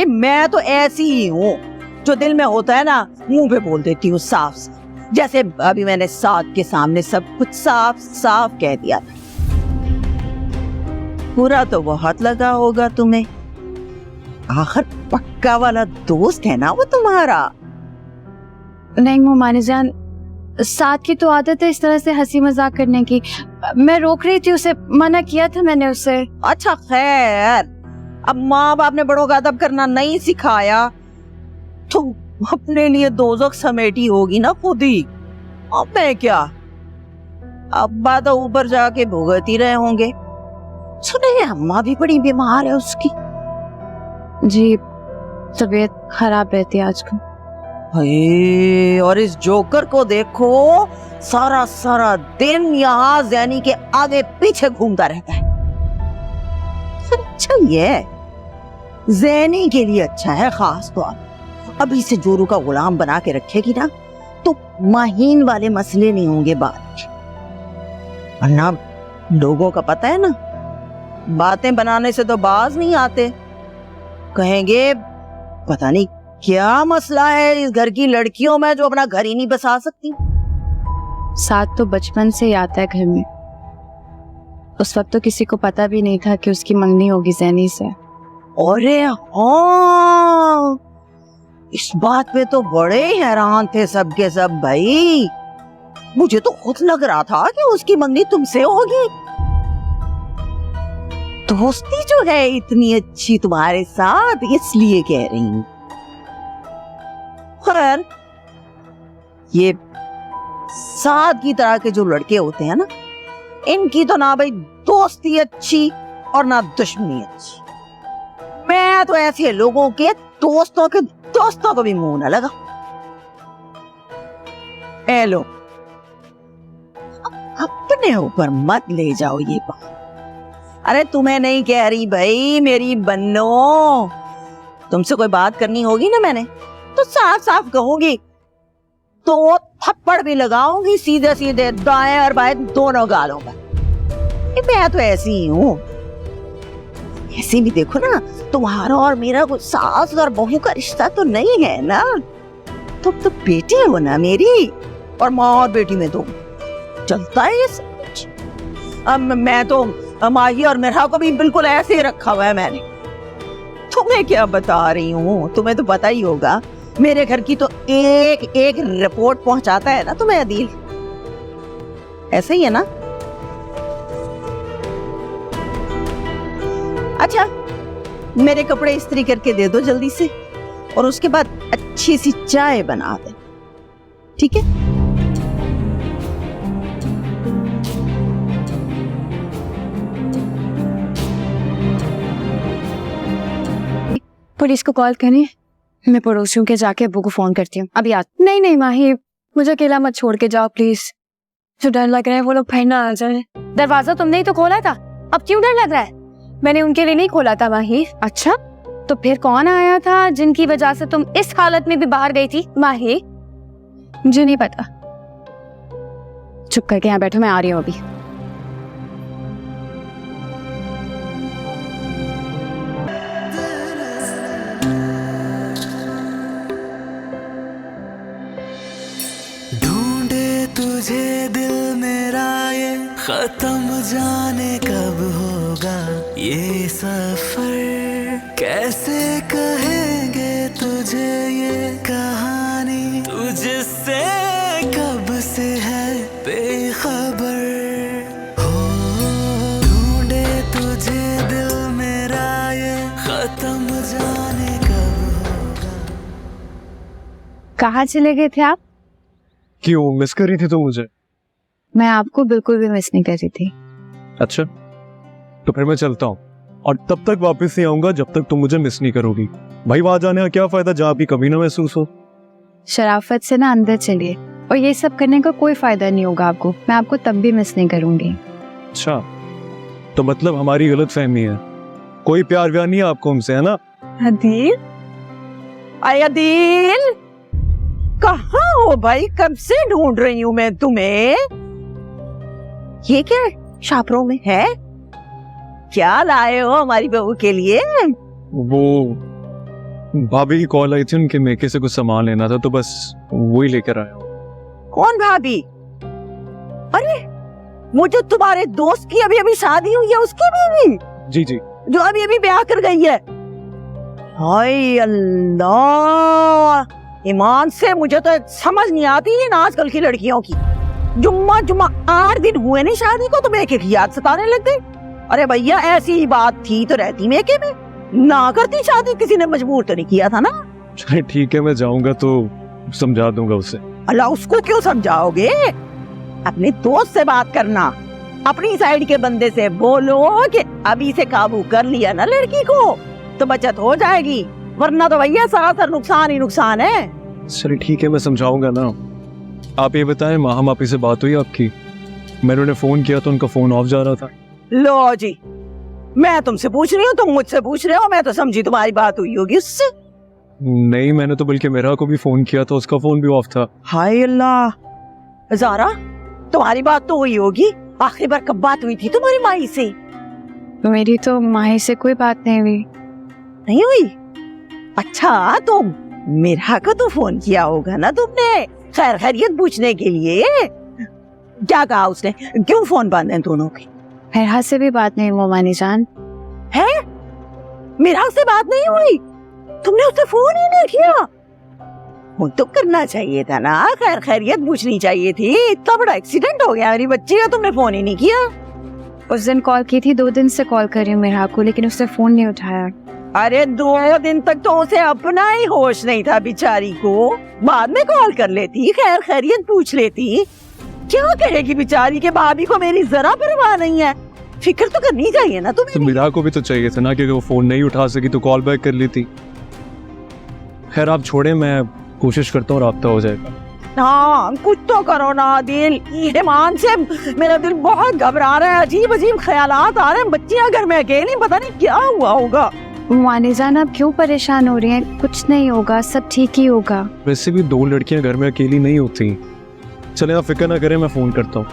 मैं तो ऐसी ही हूँ, जो दिल में होता है ना मुंह पे बोल देती हूँ साफ साफ। जैसे अभी मैंने साथ के सामने सब कुछ साफ साफ कह दिया था। बुरा तो बहुत लगा होगा तुम्हें, आखिर पक्का वाला दोस्त है ना वो तुम्हारा। नहीं मोमानी जान, साथ की तो आदत है इस तरह से हंसी मजाक करने की। मैं रोक रही थी उसे, मना किया था मैंने उसे। अच्छा खैर, अब माँ बाप ने बड़ों का अदब करना नहीं सिखाया तो अपने लिए दोज़ख समेटी होगी ना खुद ही। अब मैं क्या, अब्बा तो ऊपर जाके भुगत ही रहे होंगे। सुने अम्मा भी बड़ी बीमार है उसकी। जी तबीयत खराब रहती है आजकल। और इस जोकर को देखो, सारा सारा दिन यहाँ ज़ैनी के आगे पीछे घूमता रहता है। अच्छा ये ज़ैनी के लिए अच्छा है खास तौर। अभी से जोरू का गुलाम बना के रखेगी ना तो माहीन वाले मसले नहीं होंगे बाद में। वरना लोगों का पता है ना, बातें बनाने से तो बाज नहीं आते। कहेंगे पता नहीं क्या मसला है इस घर की लड़कियों में जो अपना घर ही नहीं बसा सकती। साथ तो बचपन से ही आता है घर में। उस वक्त तो किसी को पता भी नहीं था कि उसकी मंगनी होगी ज़ैनी से। अरे हाँ, इस बात पे तो बड़े हैरान थे सबके सब भाई। मुझे तो खुद लग रहा था कि उसकी मंगनी तुमसे होगी। दोस्ती जो है इतनी अच्छी तुम्हारे साथ, इसलिए कह रही हूँ। खैर, ये साथ की तरह के जो लड़के होते हैं ना, इनकी तो ना भाई दोस्ती अच्छी और ना दुश्मनी अच्छी। मैं तो ऐसे लोगों के दोस्तों को भी मुंह न लगा। ए लो, अपने ऊपर मत ले जाओ ये बात। अरे तुम्हें नहीं कह रही भाई मेरी बन्नो, तुमसे कोई बात करनी होगी ना मैंने तो साफ साफ कहूंगी, तो थप्पड़ भी लगाऊंगी सीधे सीधे दाएं और बाएं दोनों गालों पर। मैं तो ऐसी ही हूँ। ऐसे भी देखो ना, तुम्हारा और मेरा कोई सास और बहू का रिश्ता तो नहीं है ना। तुम तो बेटी हो ना मेरी, और माँ और बेटी में तो चलता है ये सब कुछ। अब मैं तो माही और मेरा को भी बिल्कुल ऐसे ही रखा हुआ है मैंने। तुम्हें क्या बता रही हूँ, तुम्हें तो पता ही होगा। मेरे घर की तो एक एक रिपोर्ट पहुंचाता है ना तुम्हें अदील। ऐसे ही है ना। अच्छा, मेरे कपड़े इस्त्री करके दे दो जल्दी से, और उसके बाद अच्छी सी चाय बना दे, ठीक है? पुलिस को कॉल करें। मैं पड़ोसियों के जाके अब्बू को फोन करती हूँ अभी। नहीं नहीं माही, मुझे अकेला मत छोड़ के जाओ प्लीज। जो डर लग रहा है वो लोग फिर ना आ जाए। दरवाजा तुमने ही तो खोला था, अब क्यों डर लग रहा है? मैंने उनके लिए नहीं खोला था माही। अच्छा, तो फिर कौन आया था जिनकी वजह से तुम इस हालत में भी बाहर गई थी माही? मुझे नहीं पता। चुप करके यहाँ बैठो, मैं आ रही हूँ अभी। तुझे दिल मेरा ये खत्म, जाने कब होगा ये सफर। कैसे कहेंगे तुझे ये कहानी, तुझसे कब से है बेखबर। हो ढूंढे तुझे दिल मेरा ये खत्म, जाने कब होगा। कहाँ चले गए थे आप? क्यों मिस कर रही थी तो मुझे? मैं आपको बिल्कुल भी मिस नहीं कर रही थी। अच्छा, तो फिर मैं चलता हूँ, और तब तक वापस नहीं आऊंगा जब तक तुम मुझे मिस नहीं करोगी। भाई वहां जाने का क्या फायदा जहाँ आपकी कभी ना महसूस हो। शराफत से ना अंदर चलिए, और ये सब करने का कोई फायदा नहीं होगा आपको। मैं आपको तब भी मिस नहीं करूंगी। अच्छा, तो मतलब हमारी गलत फहमी है, कोई प्यार व्यार नहीं है आपको हमसे, है ना? अदील, अदील कहाँ हो भाई? कब से ढूंढ रही हूँ मैं तुम्हें। ये क्या छापरों में है? क्या लाए हो हमारी बहू के लिए? वो भाभी की कॉल आई थी, उनके मेके से कुछ सामान लेना था, तो बस वही लेकर आया हूँ। कौन भाभी? अरे वो जो तुम्हारे दोस्त की अभी अभी शादी हुई है उसकी बीवी, जी जी। जो अभी अभी ब्याह कर गई है। हाय अल्लाह, ईमान से मुझे तो समझ नहीं आती इन आजकल की लड़कियों की। जुम्मा 8 दिन हुए नहीं शादी को तो मेके की याद सताने लग गई। अरे भैया ऐसी ही बात थी तो रहती मेके में, ना करती शादी, किसी ने मजबूर तो नहीं किया था ना। चलिए ठीक है, मैं जाऊंगा तो समझा दूंगा उसे। अल्लाह, उसको क्यों समझाओगे? अपने दोस्त से बात करना, अपनी साइड के बंदे से बोलो कि अभी से काबू कर लिया ना लड़की को तो बचत हो जाएगी, वरना तो भैया सरासर नुकसान ही नुकसान है। चलिए ठीक है, मैं समझाऊंगा ना। आप ये बताएं, माहम आपी से बात हुई आपकी? मैंने उन्हें फोन किया तो उनका फोन ऑफ जा रहा था। लो जी, मैं तुमसे पूछ रही हूँ, तुम मुझसे पूछ रहे हो, मैं तो समझी तुम्हारी बात हुई होगी उससे। नहीं, मैंने तो बल्कि मेरा को भी फोन किया था, उसका फोन भी ऑफ था। हाय अल्लाह, ज़ारा तुम्हारी बात तो हुई होगी, आखिरी बार कब बात हुई थी तुम्हारी माई से? मेरी तो माही से कोई बात नहीं हुई। नहीं हुई? अच्छा, तो मेरा को तो फोन किया होगा ना तुमने, खैर खैरियत पूछने के लिए। क्या कहा उसने? क्यों फोन बंद है दोनों के? मेरा से भी बात नहीं हुई मानी जान। है? मेरा से बात नहीं हुई? तुमने उससे फोन ही नहीं किया? फोन तो करना चाहिए था ना, खैर खैरियत पूछनी चाहिए थी। इतना बड़ा एक्सीडेंट हो गया मेरी बच्ची का, तुमने फोन ही नहीं किया। उस दिन कॉल की थी, 2 दिन से कॉल कर रही हूँ मेरा को, लेकिन उसने फोन नहीं उठाया। अरे 2 दिन तक तो उसे अपना ही होश नहीं था बेचारी को, बाद में कॉल कर लेती, खैर खैरियत पूछ लेती। क्या कहेगी बेचारी के भाभी को मेरी जरा परवाह नहीं है? फिक्र तो करनी चाहिए ना तो तुम्हें। मेरा को भी तो चाहिए था ना, क्योंकि वो फोन नहीं उठा सकी तो कॉल बैक कर लेती। खैर आप छोड़े, मैं कोशिश करता हूँ राब्ता हो जाएगा। हाँ कुछ तो करो ना दिल, ईमान से मेरा दिल बहुत घबरा रहा है, अजीब अजीब ख्यालात आ रहे हैं। बच्चियां घर में अकेली, पता नहीं क्या हुआ होगा। मानी जान आप क्यों परेशान हो रही हैं? कुछ नहीं होगा, सब ठीक ही होगा। वैसे भी 2 लड़कियां घर में अकेली नहीं होती। चले आप फिक्र ना करें, मैं फोन करता हूँ।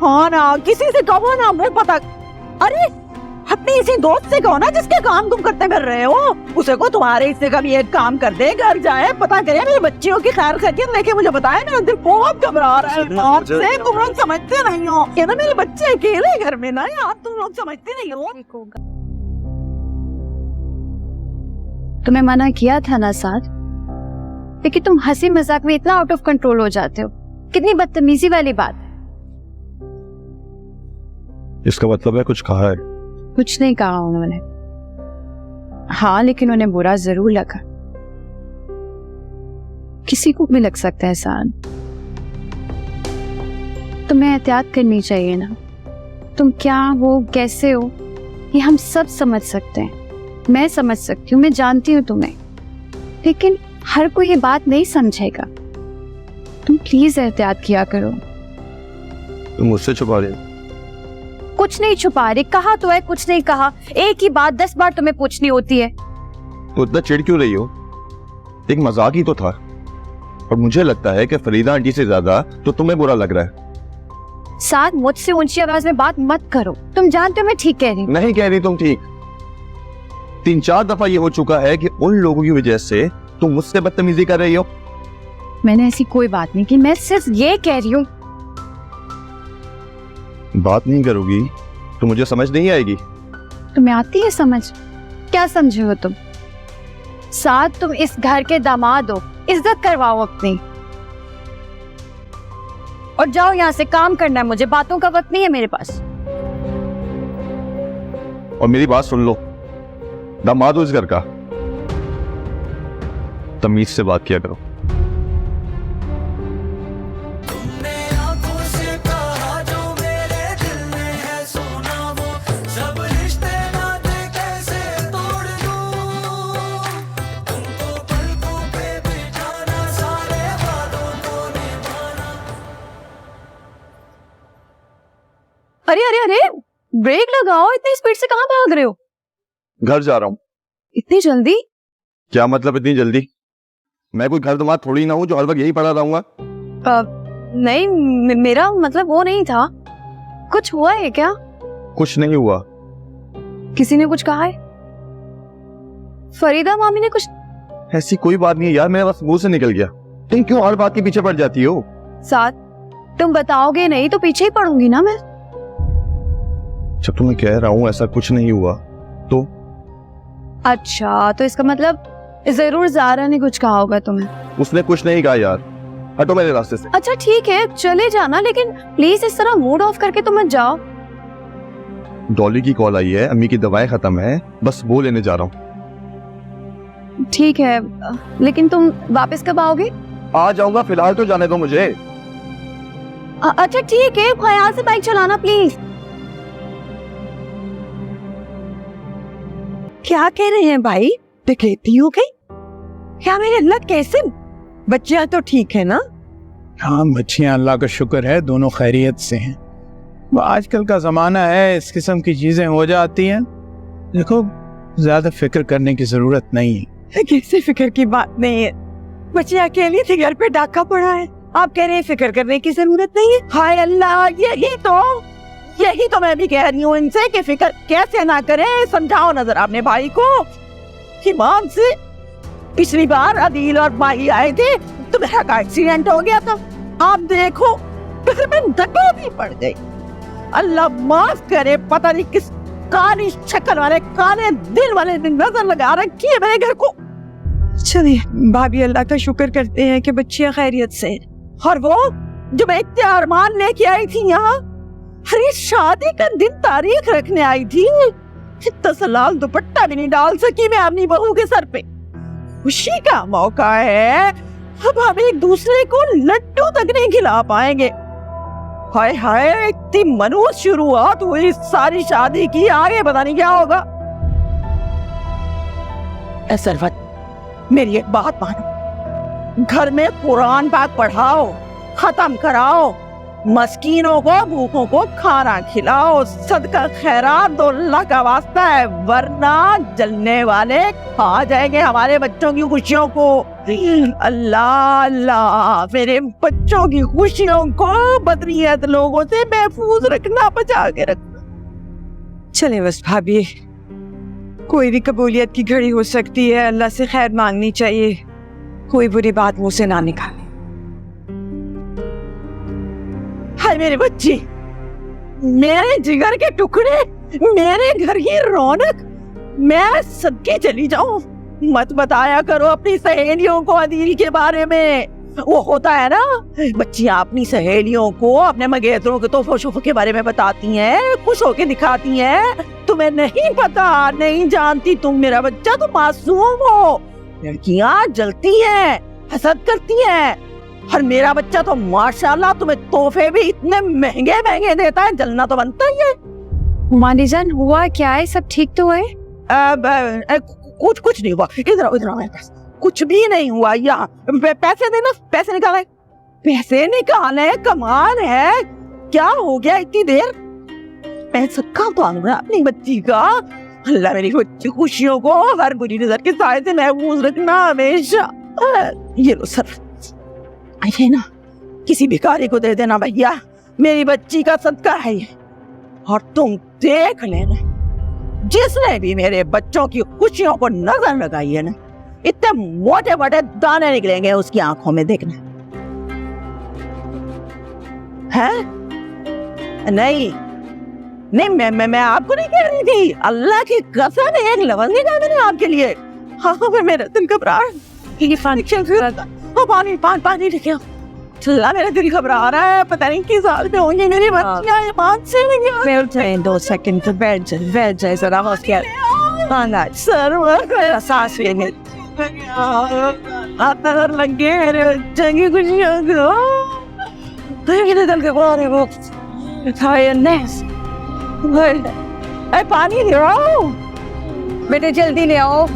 हाँ ना, किसी से कहो ना, मुझे पता। अरे अपने इसी दोस्त से कहो ना जिसके काम तुम करते फिर रहे हो, उसे को तुम्हारे इससे कभी एक काम कर दे, घर जाए, पता करे मेरी बच्चियों की खैर खैरियत लेके मुझे बताए। मेरा दिल बहुत घबरा रहा है यार से, तुम लोग समझते नहीं हो ये ना, मेरे बच्चे अकेले घर में ना यार, तुम लोग समझते नहीं हो। तुम्हें मना किया था ना साथ, लेकिन तुम हंसी मजाक में इतना आउट ऑफ कंट्रोल हो जाते हो। कितनी बदतमीजी वाली बात है। इसका मतलब है कुछ कहा है? कुछ नहीं कहा उन्होंने। हाँ, लेकिन उन्हें बुरा जरूर लगा। किसी को भी लग सकता है एहसान। तुम्हें एहतियात करनी चाहिए ना। तुम क्या हो, कैसे हो, ये हम सब समझ सकते हैं। मैं समझ सकती हूँ, मैं जानती हूँ तुम्हें, लेकिन हर कोई ये बात नहीं समझेगा। तुम प्लीज एहतियात किया करो। तुम मुझसे छुपा रहे हो? कुछ नहीं छुपा रही, कहा तो है कुछ नहीं कहा। एक ही बात 10 बार तुम्हें पूछनी होती है। तो इतना चिढ़ क्यों रही हो? एक मजाक ही तो था, और मुझे लगता है कि फरीदा आंटी से ज्यादा तो तुम्हें बुरा लग रहा है। साथ मुझसे ऊंची आवाज में बात मत करो। तुम जानते हो मैं ठीक कह रही हूँ। नहीं कह रही तुम ठीक। 3-4 दफा ये हो चुका है कि उन लोगों की वजह से तुम मुझसे बदतमीजी कर रही हो। मैंने ऐसी कोई बात नहीं की, मैं सिर्फ ये कह रही हूँ। बात नहीं करोगी तो मुझे समझ नहीं आएगी। तुम्हें आती है समझ? क्या समझे हो तुम? साथ तुम इस घर के दामाद हो, इज्जत करवाओ अपनी, और जाओ यहाँ से। काम करना है मुझे, बातों का वक्त नहीं है मेरे पास। और मेरी बात सुन लो, दामाद हो इस घर का, तमीज से बात किया करो। अरे अरे अरे, ब्रेक लगाओ। इतनी स्पीड से कहाँ भाग रहे हो? घर जा रहा हूँ। इतनी जल्दी? क्या मतलब इतनी जल्दी? मैं कोई घर दामाद थोड़ी ना हूँ जो हर वक्त यही पड़ा रहूंगा। नहीं, मेरा मतलब वो नहीं था। कुछ हुआ है क्या? कुछ नहीं हुआ। किसी ने कुछ कहा है? फरीदा मामी ने कुछ? ऐसी कोई बात नहीं है यार, मेरे बस मुंह से निकल गया। तुम क्यों हर बात के पीछे पड़ जाती हो? साथ तुम बताओगे नहीं तो पीछे ही पड़ूंगी ना मैं। जब तुम्हें कह रहा हूँ ऐसा कुछ नहीं हुआ तो? अच्छा, तो इसका मतलब जरूर ज़ारा ने कुछ कहा होगा तुम्हें। उसने कुछ नहीं कहा यार, हटो मेरे रास्ते से। अच्छा ठीक है, चले जाना, लेकिन प्लीज इस तरह मूड ऑफ करके तो मत जाओ। डॉली की कॉल आई है, अम्मी की दवाएं खत्म है, बस वो लेने जा रहा हूँ। ठीक है, लेकिन तुम वापस कब आओगे? आ जाऊंगा, फिलहाल तो जाने दो मुझे। अच्छा ठीक है, ख्याल से बाइक चलाना प्लीज। क्या कह रहे हैं भाई? डकैती हो गई क्या? मेरे अल्लाह, कैसे? बच्चियां तो ठीक है ना? हाँ, बच्चियां अल्लाह का शुक्र है दोनों खैरियत से हैं। वो आजकल का ज़माना है, इस किस्म की चीज़ें हो जाती हैं। देखो, ज़्यादा फिक्र करने की ज़रूरत नहीं है। किसी फिक्र की बात नहीं है। बच्चियां अकेली थी, घर पे डाका पड़ा है, आप कह रहे हैं फिक्र करने की जरूरत नहीं है? हाय अल्लाह, यही तो मैं भी कह रही हूँ इनसे कि फिक्र कैसे ना करें। समझाओ नजर अपने भाई को। ईमान से पिछली बार अदील और माही आए थे तो मेरा का एक्सीडेंट हो गया था। आप देखो फिर मैं डकैती पड़ गई। अल्लाह माफ करे, पता नहीं किस काली शक्ल वाले, काले दिल वाले ने नजर लगा रखी है मेरे घर को। चलिए भाभी, अल्लाह का शुक्र करते हैं कि बच्चियां खैरियत से हैं। और वो जो मैं इतने अरमान लेके आई थी यहाँ, अरे शादी का दिन तारीख रखने आई थी, तसलाल दुपट्टा भी नहीं डाल सकी मैं अपनी बहू के सर पे। खुशी का मौका है, अब हम एक दूसरे को लड्डू तक नहीं खिला पाएंगे। हाय हाय, इतनी मनहूस शुरुआत हुई सारी शादी की, आगे पता नहीं क्या होगा। ए सरवत, मेरी एक बात मानो, घर में कुरान पाक पढ़ाओ, खत्म कराओ, मस्कीनों को, भूखों को खाना खिलाओ, सदका खैरात दो, अल्लाह का वास्ता है, वरना जलने वाले खा जाएंगे हमारे बच्चों की खुशियों को। अल्लाह अल्लाह, मेरे बच्चों की खुशियों को बदनीयत लोगों से महफूज रखना, बचा के रखना। चले बस भाभी, कोई भी कबूलियत की घड़ी हो सकती है, अल्लाह से खैर मांगनी चाहिए, कोई बुरी बात मुंह से ना निकाले। हाय मेरे बच्चे, मेरे जिगर के टुकड़े, मेरे घर की रौनक, मैं सदके चली जाऊं। मत बताया करो अपनी सहेलियों को अदील के बारे में। वो होता है ना, बच्चियां अपनी सहेलियों को अपने मंगेतरों के तोहफे शोफे के बारे में बताती हैं, खुश होके दिखाती हैं। तुम्हें नहीं पता, नहीं जानती तुम, मेरा बच्चा तो मासूम हो। लड़कियां जलती हैं, हसद करती हैं, और मेरा बच्चा तो माशाल्लाह तुम्हें तोहफे भी इतने महंगे महंगे देता है, जलना तो बनता ही है। मानी जान, हुआ क्या है? सब ठीक तो है? कुछ नहीं हुआ। इधर आओ, मेरे पास कुछ भी नहीं हुआ। यहाँ पैसे देना, पैसे निकाले, पैसे निकाले, कमाल है। क्या हो गया इतनी देर? मैं सबका उतारूंगा अपनी बच्ची का। अल्लाह मेरी बच्ची खुशियों को हर बुरी नजर के साए से महफूज रखना हमेशा। ये लो सर, ये ना किसी भिखारी को दे देना भैया, मेरी बच्ची का सदका है ये। और तुम देख लेना, जिसने भी मेरे बच्चों की खुशियों को नजर लगाई है ना, इतने मोटे मोटे दाने निकलेंगे उसकी आंखों में, देखना है। नहीं नहीं, मैं आपको नहीं कह रही थी, अल्लाह की कसम, एक लवंग निकाल मैंने आपके लिए। हाँ, मेरा दिल घबरा रहा है। पानी पानी पानी लेके चला, मेरा दिल घबरा रहा है, पता नहीं किस हाल में होंगी मेरी बच्चियां। ईमान से बैठ जाए, 2 सेकंड तो बैठ जाए जरा। सर सांस लेने लग गए मेरे बच्चे की खुशियों को। दिल घबरा वो पानी ले आओ बेटे, जल्दी ले आओ।